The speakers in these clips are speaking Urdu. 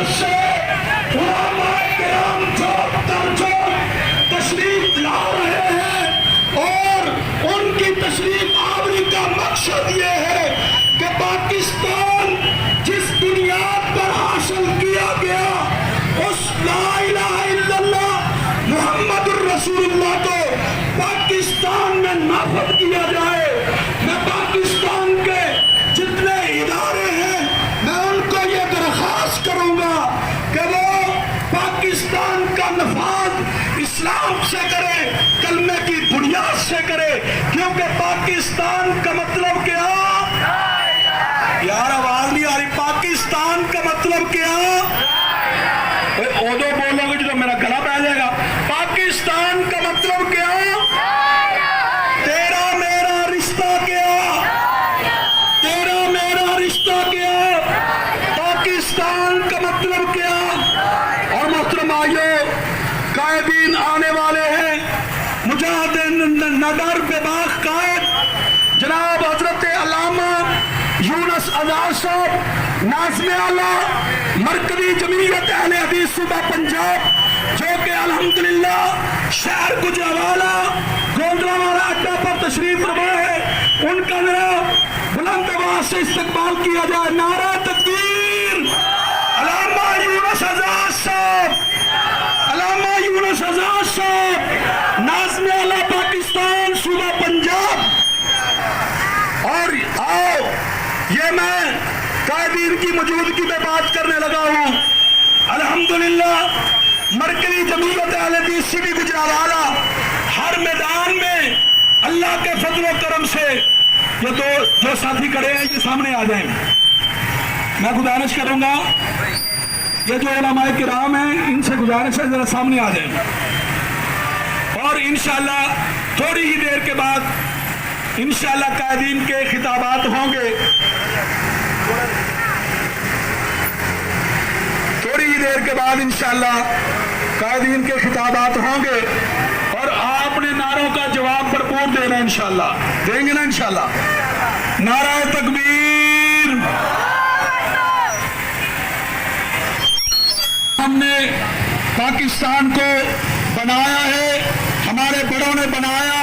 مقصد سے علماء کرام جھوک در جھوک تشریف لا رہے ہیں، اور ان کی تشریف آوری کا مقصد یہ ہے کہ پاکستان جس بنیاد پر حاصل کیا گیا اس لا الہ الا اللہ محمد الرسول اللہ کو پاکستان میں نافذ کیا جائے۔ میں پاکستان کے جتنے ادارے ہیں میں ان کو یہ درخواست کروں گا کہ وہ پاکستان کا نفاذ اسلام سے کرے، کلمے کی بنیاد سے کرے، کیونکہ پاکستان کا مطلب کیا؟ یار آواز نہیں آ رہی، پاکستان کا مطلب کیا؟ اردو بولو گے جو میرا گلا پہ جائے گا۔ پاکستان کا مطلب کیا؟ تیرا میرا رشتہ کیا؟ تیرا میرا رشتہ کیا؟ پاکستان کا مطلب کیا؟ اور محترم آئیے، قائدین آنے والے ہیں، مجاہد نڈر بے باک قائد جناب حضرت علامہ یونس آزاد صاحب ناظم اعلیٰ مرکزی جمعیت اہل حدیث صوبہ پنجاب، جو کہ الحمدللہ شہر گجرانوالہ گوندوالا اڈا پر تشریف فرما ہے، ان کا ذرا بلند آواز سے استقبال کیا جائے۔ نعرہ تکبیر! علامہ یونس آزاد صاحب، علامہ یونس آزاد صاحب ناظم اعلیٰ پاکستان صوبہ پنجاب۔ اور آؤ، یہ میں قائدین کی موجودگی میں بات کرنے لگا ہوں۔ الحمدللہ مرکزی جمعیت اہل حدیث سٹی گجرانوالہ ہر میدان میں اللہ کے فضل و کرم سے، یہ جو ساتھی کھڑے ہیں یہ سامنے آ جائیں۔ میں گزارش کروں گا، یہ جو علماء کرام ہیں ان سے گزارش ہے ذرا سامنے آ جائیں، اور انشاءاللہ تھوڑی ہی دیر کے بعد انشاءاللہ قائدین کے خطابات ہوں گے، تھوڑی ہی دیر کے بعد انشاءاللہ قائدین کے خطابات ہوں گے، اور آپ نے نعروں کا جواب بھرپور دینا انشاءاللہ، دیں گے نا انشاءاللہ؟ نعرہ تکبیر! ہم نے پاکستان کو بنایا ہے، ہمارے بڑوں نے بنایا،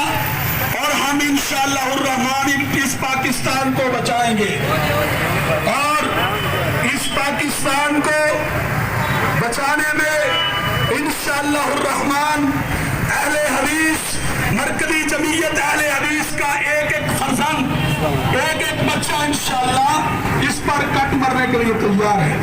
اور ہم انشاءاللہ الرحمن اس پاکستان کو بچائیں گے، اور اس پاکستان کو بچانے میں انشاءاللہ الرحمن اہل حدیث مرکزی جمعیت اہل حدیث کا ایک ایک فرزند، ایک ایک بچہ انشاءاللہ اس پر کٹ مرنے کے لیے تیار ہے۔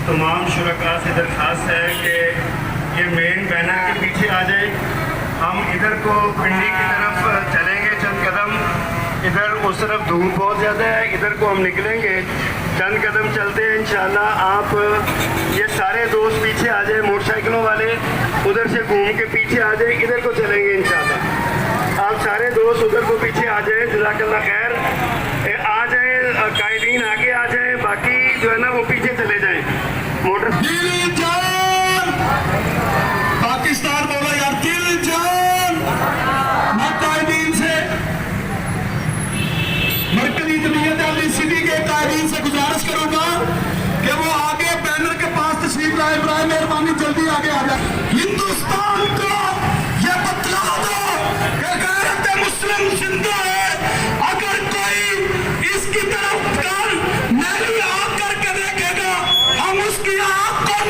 تمام شرکاء سے درخواست ہے کہ یہ مین بینر کے پیچھے آ جائے، ہم ادھر کو پنڈی کی طرف چلیں گے چند قدم، ادھر اس طرف دھوپ بہت زیادہ ہے، ادھر کو ہم نکلیں گے، چند قدم چلتے ہیں انشاءاللہ۔ آپ یہ سارے دوست پیچھے آ جائیں، موٹر سائیکلوں والے ادھر سے گھوم کے پیچھے آ جائیں، ادھر کو چلیں گے انشاءاللہ۔ آپ سارے دوست ادھر کو پیچھے آ جائیں، جزاک اللہ خیر، آ جائیں، قائدین آگے آ جائیں، باقی جو ہے نا وہ پیچھے چلے جائیں۔ موٹر دل جان پاکستان بولا یار، دل جان۔ میں قائدین سے، مرکزی جمعیت اہل سٹی کے قائدین سے گزارش کروں گا کہ وہ آگے بینر کے پاس تشریف لائے، برائے مہربانی جلدی آگے آ جائے۔ ہندوستان کو یہ بتلا دو کہ غیرت مسلم زندہ ہے، اگر کوئی اس کی طرف میری آنکھ کر کے دیکھے گا، ہم اس کی آنکھ کو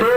2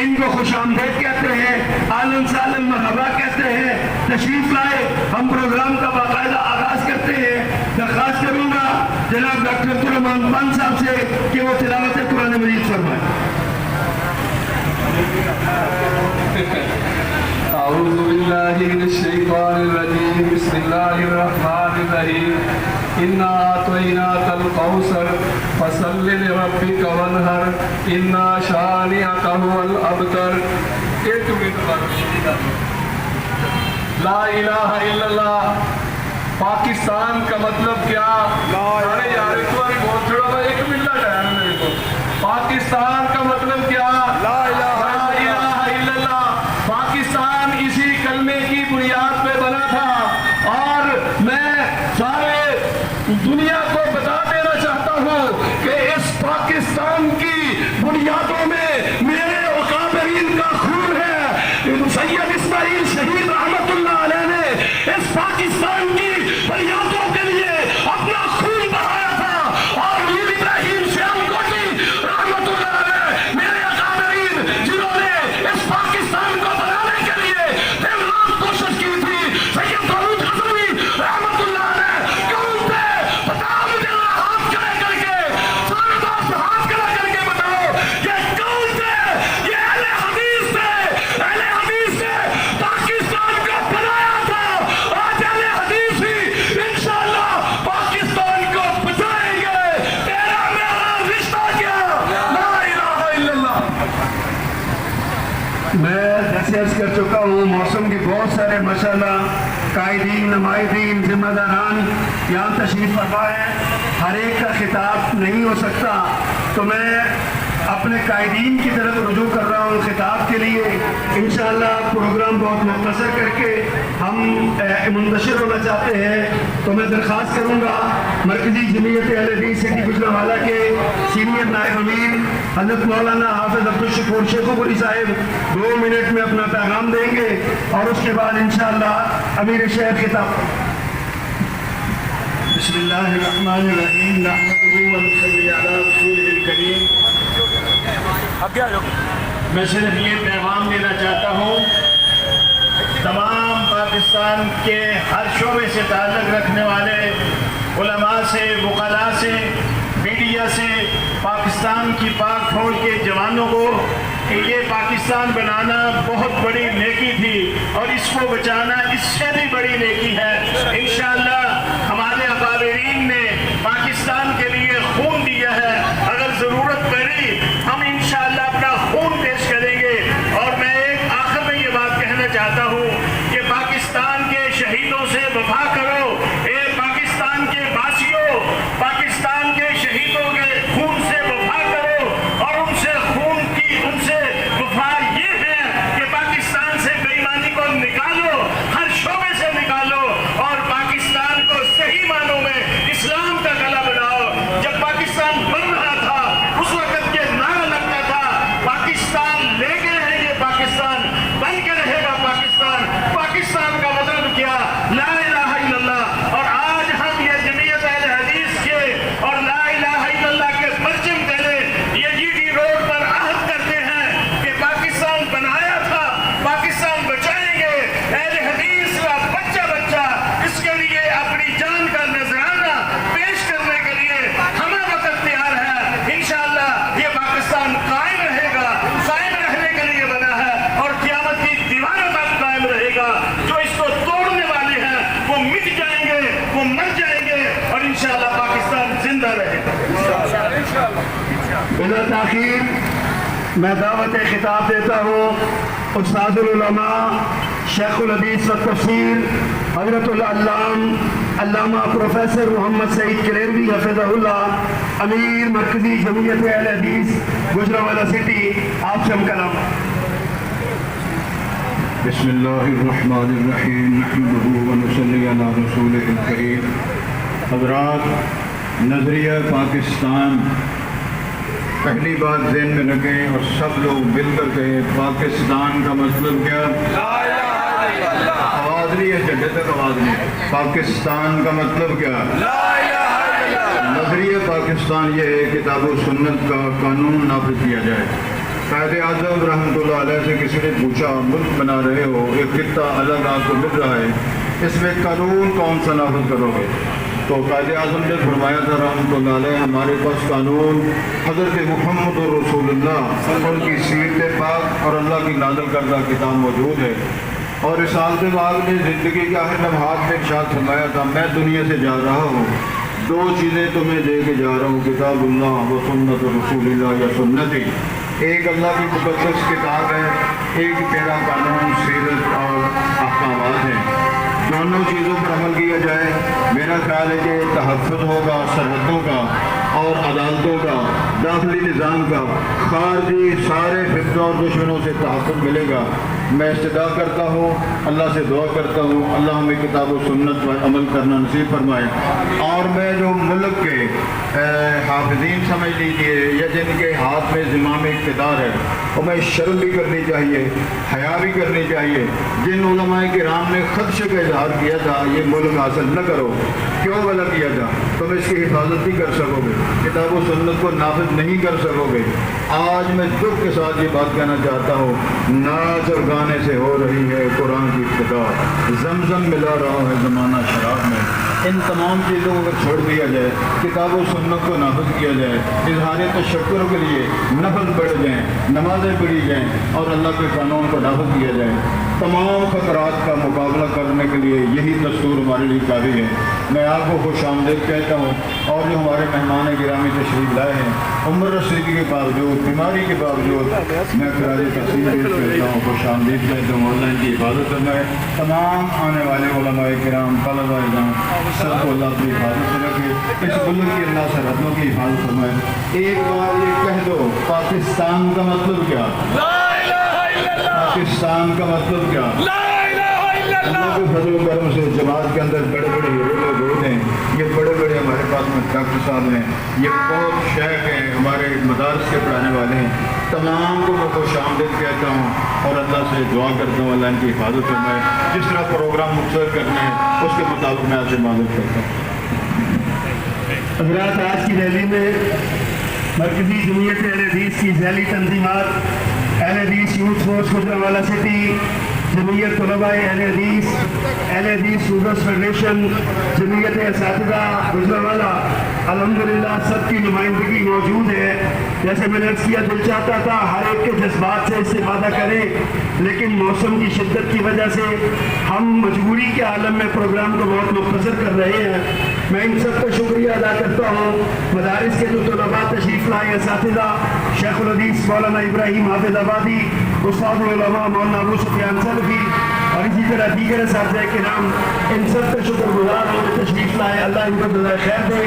ان کو خوش آمدید کہتے ہیں، اہلاً سہلاً مرحبا کہتے ہیں، تشریف لائے۔ ہم پروگرام کا باقاعدہ آغاز کرتے ہیں۔ درخواست کروں گا جناب ڈاکٹر عبدالرحمان خان صاحب سے کہ وہ تلاوت قرآن مجید فرمائیں۔ اعوذ باللہ من الشیطان الرجیم، بسم اللہ الرحمن الرحیم، انا اعطیناک الکوثر فصل لربک وانحر ان شانئک هو الابتر۔ ایک منٹ، لا الہ الا اللہ پاکستان کا مطلب کیا؟ ارے یار ایک بار بہت چھوڑا تھا، ایک منٹ ٹائم میرے کو۔ پاکستان کا مطلب کیا؟ لا الہ الا اللہ۔ پاکستان اسی کلمے کی بنیاد پہ بنا تھا، اور میں سارے دنیا کو بتا دینا چاہتا ہوں کہ اس پاکستان کی بنیادوں میں میرے اکابرین کا خون ہے۔ سید اسماعیل شہید رحمت اللہ علیہ نے اس پاکستان کی بنیادوں کے لیے اپنا خون بہایا تھا، اور میر ابراہیم شیام کوٹی رحمت اللہ علیہ میرے اکابرین جنہوں نے اس پاکستان کو بنانے کے لیے دن رات کوشش کی تھی، سید داؤد غزنوی رحمت اللہ علیہ کون تھے؟ بتاؤ مجھے، ہاتھ کھڑے کر کے سارے دوست ہاتھ کھڑا کر کے بتاؤ یہ کون تھے؟ یہ اہل حدیث تھے، اہل حدیث نے پاکستان کو بنایا تھا۔ آج اہل حدیث ہی انشاءاللہ پاکستان کو بچائیں گے۔ تیرا میرا رشتہ کیا؟ لا الہ الا اللہ۔ میں جیسے عرض کر چکا ہوں، موسم کے بہت سارے ماشاءاللہ قائدین، نمائندین، ذمہ داران یہاں تشریف فرما ہے۔ ہر ایک کا خطاب نہیں ہو سکتا، تو میں اپنے قائدین کی طرف رجوع کر رہا ہوں خطاب کے لیے۔ انشاءاللہ پروگرام بہت مختصر کر کے ہم منتشر ہونا چاہتے ہیں، تو میں درخواست کروں گا مرکزی جمعیت اہل حدیث سٹی گجرانوالہ کے سینئر نائب امیر حضرت مولانا حافظ عبدالشکور شیخو پوری صاحب 2 منٹ میں اپنا پیغام دیں گے، اور اس کے بعد انشاءاللہ امیر شہر خطاب۔ بسم اللہ الرحمن الرحیم، نحمدہ ونصلی علی رسولہ الکریم۔ میں صرف یہ پیغام دینا چاہتا ہوں تمام پاکستان کے ہر شعبے سے تعلق رکھنے والے علماء سے، وکلاء سے، میڈیا سے، پاکستان کی پاک فوج کے جوانوں کو کہ یہ پاکستان بنانا بہت بڑی نیکی تھی، اور اس کو بچانا اس سے بھی بڑی نیکی ہے۔ انشاءاللہ ہمارے اکابرین نے پاکستان کے لیے خون دیا ہے، اگر ضرورت پڑی ہم انشاءاللہ اپنا خون پیش کریں گے۔ اور میں ایک آخر میں یہ بات کہنا چاہتا ہوں کہ پاکستان کے شہیدوں سے وفا کرو۔ اے پاکستان کے باسیوں، پاکستان کے شہیدوں کے خون سے وفا کرو، اور ان سے وفا یہ ہے کہ پاکستان سے بے ایمانی کو نکالو، ہر شعبے سے نکالو، اور پاکستان کو صحیح معنوں میں اسلام کا گلا بناؤ۔ جب پاکستان بن رہا تھا اس وقت یہ نعرہ لگتا تھا پاکستان لے کے ہے، یہ پاکستان بن کے رہے گا۔ پاکستان کا مطلب کیا؟ لا الہ الا اللہ۔ اور آج ہم یہ جمعیت اہل حدیث کے اور لا الہ الا اللہ کے پرچم تلے یہ جی ٹی روڈ پر عہد کرتے ہیں کہ پاکستان بنایا تھا، پاکستان بچائیں گے۔ اہل حدیث کا بچہ بچہ اس کے لیے اپنی جان کا نذرانہ پیش کرنے کے لیے ہمیں وقت تیار ہے۔ انشاءاللہ یہ پاکستان قائم رہے گا، قائم رہنے کے لیے بنا ہے، اور قیامت کی دیواروں تک قائم رہے گا۔ جو اس کو توڑنے والے ہیں وہ مٹ جائیں گے، وہ مر جائیں گے، اور انشاءاللہ پاکستان زندہ رہے گا۔ بلا تاخیر میں دعوت خطاب دیتا ہوں استاد العلماء، شیخ الحدیث و تفسیر، حضرت العلام علامہ پروفیسر محمد سعید کلیروی حفظہ اللہ، امیر مرکزی جمعیت اہل حدیث گجرانوالہ سٹی، آپ سے ہم کلام۔ بسم اللہ الرحمن الرحیم، نحمدہ ونصلی علی رسولہ الکریم۔ حضرات، نظریہ پاکستان پہلی بات ذہن میں رکھیں اور سب لوگ مل کر کہیں پاکستان کا مطلب کیا؟ آواز نہیں ہے، جگہ تک آواز نہیں۔ پاکستان کا مطلب کیا؟ نظریہ پاکستان یہ ہے کتاب و سنت کا قانون نافذ کیا جائے۔ قائد اعظم رحمۃ اللہ علیہ سے کسی نے پوچھا ملک بنا رہے ہو، ایک خطہ الگ آپ کو مل رہا ہے، اس میں قانون کون سا نافذ کرو گے؟ تو قائد اعظم نے فرمایا تھا رحمۃ اللہ علیہ ہمارے پاس قانون حضرت محمد رسول اللہ ان کی سیرت پاک اور اللہ کی نازل کردہ کتاب موجود ہے۔ اور رسالت پاک نے زندگی کے آخر لمحات میں ارشاد فرمایا تھا میں دنیا سے جا رہا ہوں، دو چیزیں تمہیں دے کے جا رہا ہوں، کتاب اللہ و سنت رسول اللہ یا سنتی، ایک اللہ کی مقدس کتاب ہے، ایک میرا قانون سیرت اور احکامات ہیں، دونوں چیزوں پر عمل کیا جائے۔ میرا خیال ہے کہ تحفظ ہوگا سرحدوں کا اور عدالتوں کا، داخلی نظام کا، خارجی سارے فتنوں اور دشمنوں سے تحفظ ملے گا۔ میں استدعا کرتا ہوں، اللہ سے دعا کرتا ہوں اللہ ہمیں کتاب و سنت پر عمل کرنا نصیب فرمائے، اور میں جو ملک کے حافظین سمجھ لیجیے یا جن کے ہاتھ میں زمام اقتدار ہے، ہمیں شرم بھی کرنی چاہیے، حیا بھی کرنی چاہیے۔ جن علماء کرام نے خدشے کا اظہار کیا تھا یہ ملک حاصل نہ کرو، کیوں بھلا کیا تھا؟ تم اس کی حفاظت نہیں کر سکو گے، کتاب و سنت کو نافذ نہیں کر سکو گے۔ آج میں دکھ کے ساتھ یہ بات کہنا چاہتا ہوں، ناچ اور گانے سے ہو رہی ہے قرآن کی ابتدا، زمزم ملا رہا ہے زمانہ شراب میں۔ ان تمام چیزوں کو چھوڑ دیا جائے، کتاب و سنت کو نافذ کیا جائے، اظہار تشکر کے لیے نفل پڑھے جائیں، نمازیں پڑھی جائیں اور اللہ کے قانون کو نافذ کیا جائے۔ تمام خطرات کا مقابلہ کرنے کے لیے یہی دستور ہمارے لیے کافی ہے۔ میں آپ کو خوش آمدید کہتا ہوں، اور جو ہمارے مہمان گرامی تشریف لائے ہیں، عمر رسیدگی کے باوجود، بیماری کے باوجود، میں خراج تحسین پیش کرتا ہوں، خوش آمدید کہتا ہوں، اللہ ان کی حفاظت فرمائے۔ تمام آنے والے علماء کرام، طلباء اعظام سب کو اللہ اپنی حفاظت سے رکھے، اس ملک کی اللہ سرحدوں کی حفاظت فرمائے۔ ایک بار یہ کہہ دو پاکستان کا مطلب کیا؟ پاکستان کا مطلب کیا؟ اللہ کے فضل و کرم سے جماعت کے اندر بڑے بڑے ہیرو لوگ ہوتے ہیں، یہ بڑے بڑے ہمارے پاس میں ڈاکٹر صاحب ہیں، یہ بہت شیخ ہیں، ہمارے مدارس کے پڑھانے والے ہیں، تمام کو میں خوش آمدید کہتا ہوں اور اللہ سے دعا کرتا ہوں اللہ ان کی حفاظت فرمائے۔ جس طرح پروگرام مختصر کرنا ہے اس کے مطابق میں آپ سے معذرت کرتا ہوں۔ حضرات، آج کی ریلی میں مرکزی جمعیت اہل حدیث کی ذیلی تنظیمات، اہل حدیث یوتھ فورس گجرانوالہ سٹی، جمعیت طلباء اہل حدیث اسٹوڈنٹس فیڈریشن، جمعیت اساتذہ گجرانوالہ، الحمدللہ سب کی نمائندگی موجود ہے۔ جیسے میں نے عرض کیا، دل چاہتا تھا ہر ایک کے جذبات سے استفادہ کریں، لیکن موسم کی شدت کی وجہ سے ہم مجبوری کے عالم میں پروگرام کو بہت مختصر کر رہے ہیں۔ میں ان سب کا شکریہ ادا کرتا ہوں، مدارس کے جو طلباء تشریف لائے، اساتذہ، شیخ الحدیث مولانا ابراہیم حافظ آبادی، استاد العلماء مولانا ابو سفیان سلفی، اور اسی طرح دیگر اساتذہ کرام، ان سب کا شکر گزار ہوں کہ تشریف لائے، اللہ ان کو جزائے خیر دے۔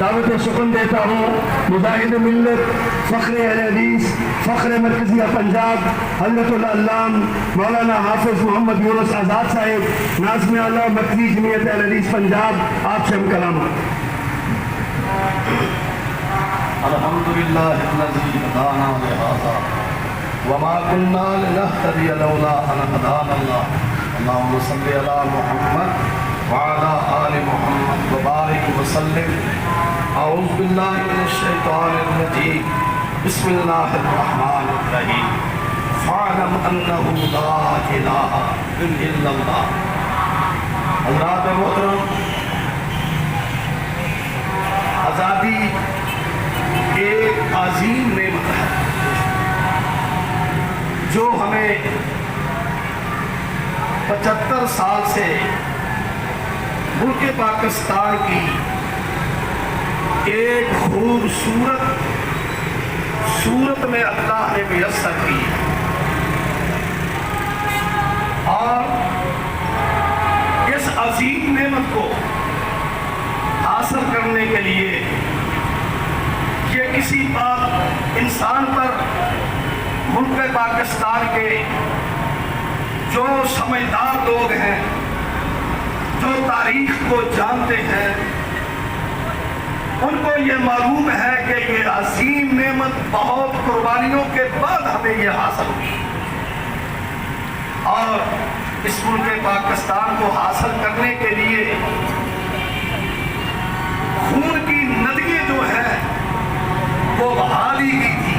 دعوت سخن دیتا ہوں مجاہد ملت، فخر اہل حدیث، فخر مرکزیہ پنجاب، حضرت العلام مولانا حافظ محمد یونس آزاد صاحب، ناظم اعلیٰ مرکزی جمعیت اہل حدیث پنجاب، آپ سے ہم کلام۔ الحمدللہ الذی ہدانا لہذا وما كنا لنهتدي لولا ان هدانا الله اللهم صل على محمد وعلى آل محمد وبارك وسلم۔ اعوذ باللہ من الشیطان الرجیم، بسم اللہ الرحمن الرحیم، فاعلم انه لا الہ الا اللہ۔ حضرات محترم، آزادی ایک عظیم نعمت ہے جو ہمیں 75 سال سے ملک پاکستان کی ایک خوبصورت صورت میں اللہ نے میسر کی، اور اس عظیم نعمت کو حاصل کرنے کے لیے یہ کسی پاک انسان پر ملک پاکستان کے جو سمجھدار لوگ ہیں، جو تاریخ کو جانتے ہیں، ان کو یہ معلوم ہے کہ یہ عظیم نعمت بہت قربانیوں کے بعد ہمیں یہ حاصل ہوئی، اور اس ملک پاکستان کو حاصل کرنے کے لیے خون کی ندیاں جو ہیں وہ بہا دی گئی تھی۔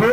2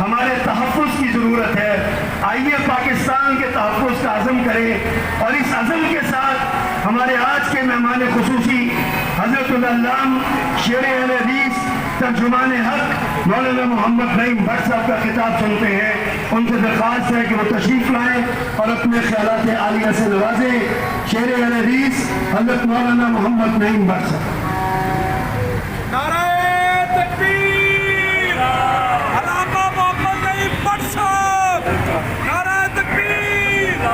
ہمارے تحفظ کی ضرورت ہے۔ آئیے پاکستان کے تحفظ کا عزم کریں، اور اس عزم کے ساتھ ہمارے آج کے مہمان خصوصی حضرت العلامہ شیر اہل حدیث ترجمان حق مولانا محمد نعیم بٹ صاحب کا خطاب سنتے ہیں۔ ان سے درخواست ہے کہ وہ تشریف لائیں اور اپنے خیالات عالیہ سے نوازیں۔ شیر اہل حدیث حضرت مولانا محمد نعیم بٹ صاحب۔ نعرہ تکبیر، علامہ محمد نعیم بٹ صاحب، نعرہ تکبیر۔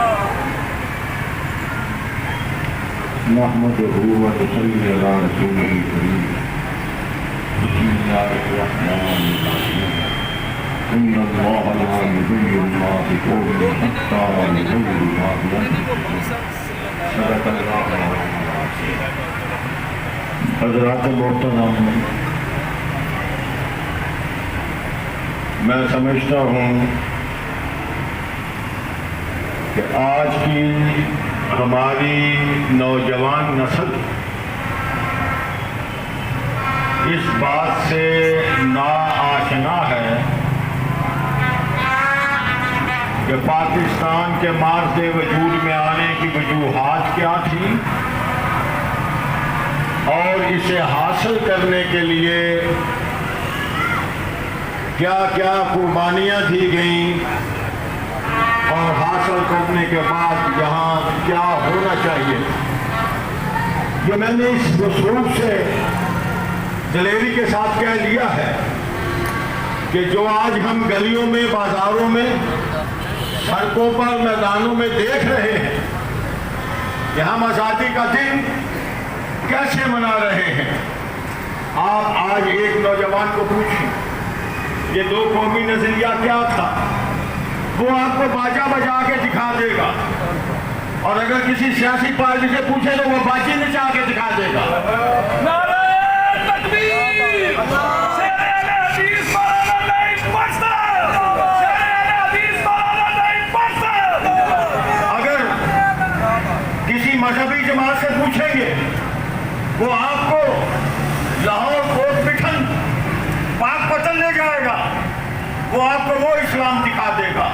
نحمدہ و نصلی علی رسولہ الکریم۔ بسم اللہ الرحمن الرحیم۔ ان اللہ لا یضل ما بقوم حتی یضل ما بانفسہم۔ صدق اللہ العظیم۔ حضرات محترم، میں سمجھتا ہوں کہ آج کی ہماری نوجوان نسل اس بات سے ناآشنا ہے کہ پاکستان کے مارز وجود میں آنے کی وجوہات کیا تھیں اور اسے حاصل کرنے کے لیے کیا کیا قربانیاں دی گئیں، اور حاصل کرنے کے بعد یہاں کیا ہونا چاہیے۔ یہ میں نے اس مصروف سے دلیری کے ساتھ کہہ لیا ہے کہ جو آج ہم گلیوں میں، بازاروں میں، سڑکوں پر، میدانوں میں دیکھ رہے ہیں کہ ہم آزادی کا دن کیسے منا رہے ہیں۔ آپ آج ایک نوجوان کو پوچھیں یہ دو قومی نظریہ کیا تھا، وہ آپ کو باجا بجا کے دکھا دے گا، اور اگر کسی سیاسی پارٹی سے پوچھے تو وہ باجی نچا کے دکھا دے گا۔ نعرہ تکبیر، شیر اہل حدیث مولانا نعیم بٹ صاحب، شیر اہل حدیث مولانا نعیم بٹ صاحب۔ اگر کسی مذہبی جماعت سے پوچھیں گے وہ آپ کو لاہور کوٹ مٹھن پاک پتن لے جائے گا، وہ آپ کو وہ اسلام دکھا دے گا۔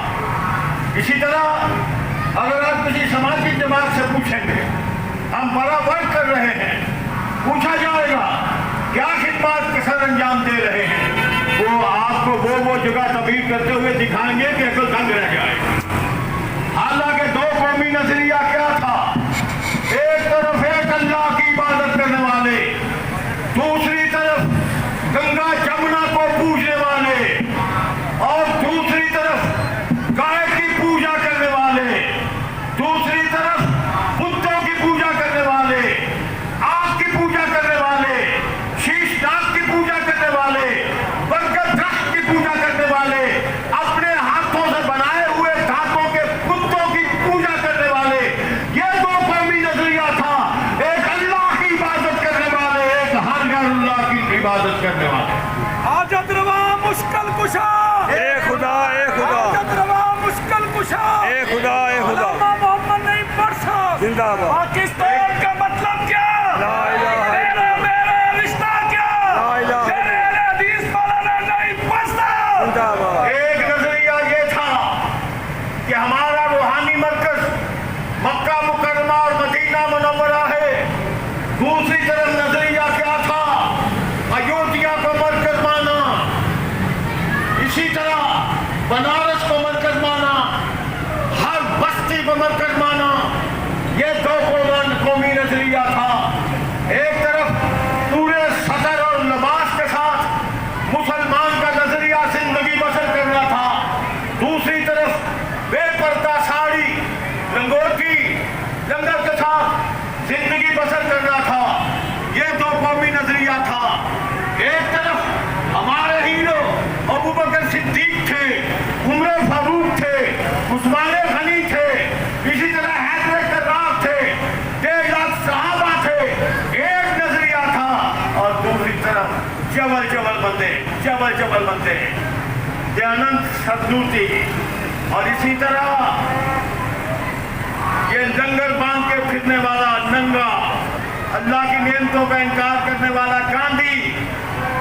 اسی طرح اگر آپ کسی سماجی جماعت سے پوچھیں گے ہم بڑا ورک کر رہے ہیں، پوچھا جائے گا کیا خدمات کے سر انجام دے رہے ہیں، وہ آپ کو وہ جگہ تبدیل کرتے ہوئے دکھائیں گے کہ عقل دنگ رہ جائے گا۔ حالانکہ دو قومی نظریہ کیا تھا، ایک طرف ایک اللہ کی عبادت کرنے والے، دوسری طرف گنگا جمنا کو پوجنے والے، اور دوسری طرف گائے کی پوجا کرنے والے، دوسری طرف بتوں کی پوجا کرنے والے، آگ کی پوجا کرنے والے، شیش ناگ کی پوجا کرنے والے، برگد درخت کی پوجا کرنے والے، اپنے ہاتھوں سے بنائے ہوئے دھاتوں کے بتوں کی پوجا کرنے والے۔ یہ دو قومی نظریہ تھا، ایک اللہ کی عبادت کرنے والے، ایک ہر غیر اللہ کی عبادت کرنے والے۔ حاجت روا مشکل کشا، اے خدا اے خدا، حاجت روا مشکل کشا، اے خدا اے خدا، علامہ محمد نعیم بٹ صاحب زندہ باد۔ پاکستان کا مطلب کیا، لا الہ الا اللہ، میرا رشتہ کیا، لا الہ الا شیر اہل حدیث مولانا نعیم بٹ صاحب۔ زندہ باد۔ ایک نظریہ یہ تھا کہ ہمارا روحانی مرکز مکہ مکرمہ اور مدینہ منورہ ہے، دوسری طرف نظریہ کیا تھا، ایودھیا کو مرکز مانا، اسی طرح بنارس کو مرکز مانا، ہر بستی کو مرکز مانا۔ یہ دو قومی نظریہ تھا، ایک طرف پورے سطر اور لباس کے ساتھ مسلمان کا نظریہ زندگی بسر کرنا تھا، دوسری طرف بے پردہ ساڑی لنگوٹی لنگر کے ساتھ زندگی بسر کرنا تھا۔ یہ دو قومی نظریہ تھا۔ ایک طرف ہمارے ہیرو ابو بکر صدیق تھے، عمر فاروق تھے، عثمان غنی تھے، اسی طرح حیدر کرار تھے، 1.5 لاکھ صحابہ تھے، ایک نظریہ تھا، اور دوسری طرف جبل بندے دیانند سدنوتی، اور اسی طرح یہ لنگر باندھ کے پھرنے والا ننگا، اللہ کی نعمتوں کا انکار کرنے والا گاندھی،